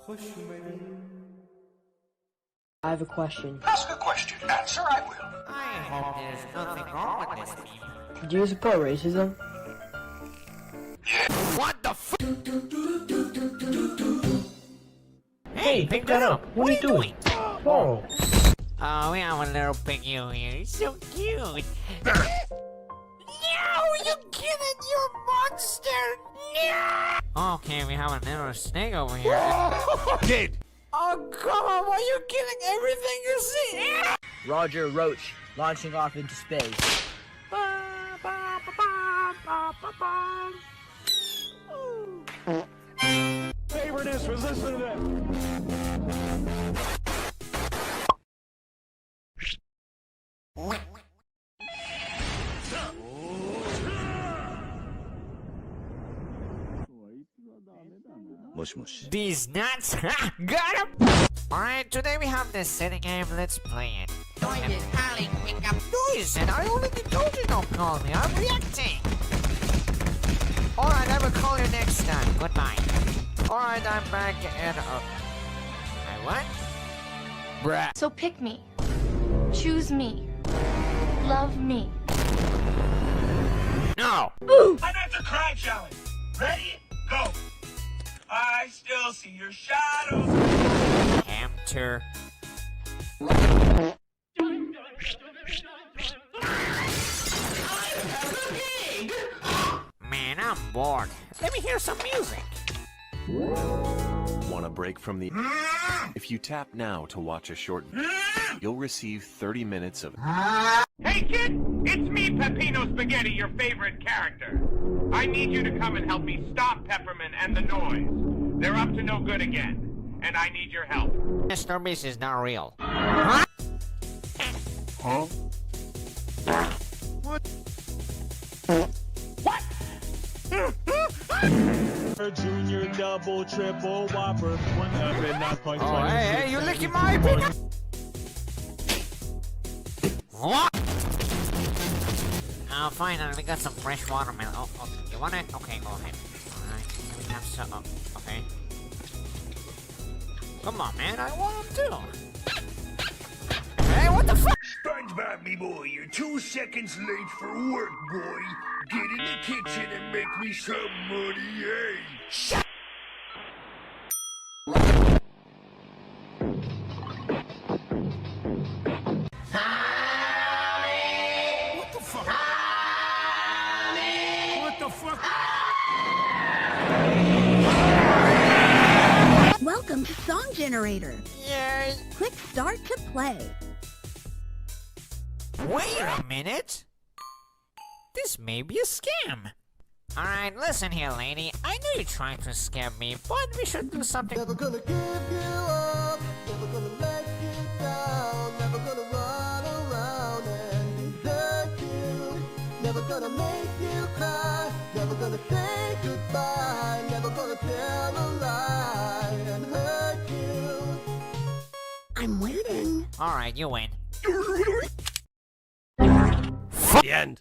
I have a question. Ask a question. Answer, I will. I hope there's nothing wrong with this meme. Do you support racism? What the f- Hey, pick that up. What are you doing? Whoa. Oh, we have a little piggy here. He's so cute. No, you kidding? You're a monster. No. Okay, we have a little snake over here. Kid! Oh, come on. Why are you killing everything you see? Roger, Roach, launching off into space. Favoriteness, listen to that. These nuts. Ha! Got him. Alright, today we have this silly game. Let's play it. Join this calling, pick up. Noise, and I already told you don't call me. I'm reacting. Alright, I will call you next time. Goodbye. Alright, I'm back and I what? Bruh. So pick me. Choose me. Love me. No. I'm at the crime challenge. Ready? Go. I still see your shadow. Hamster. Man, I'm bored. Let me hear some music. Want a break from the... If you tap now to watch a short... You'll receive 30 minutes of... Hey kid, it's me, Peppino Spaghetti, your favorite character. I need you to come and help me stop Peppermint and the noise. They're up to no good again, and I need your help. Mr. Beast is not real. Huh? Junior, double, triple, whopper. One up and 9.20. Oh, hey, you licking my peanut? What? Oh, fine, we got some fresh watermelon. Oh, you want it? Okay, go ahead. Alright, let me have some. Okay. Come on, man, I want them too. Hey, what the fuck? SpongeBob, me boy, you're 2 seconds late for work, boy. Get in the kitchen and make me some money, eh? Shut. What the fuck? What the fuck? Welcome to Song Generator. Yay. Click Start to play. Wait a minute. This may be a scam. Alright, listen here, lady. I know you're trying to scam me, but we should do something. Never gonna give you up, never gonna let you down, never gonna run around and desert you, never gonna make you cry, never gonna say goodbye, never gonna tell a lie and hurt you. I'm waiting. Alright, you win. The end.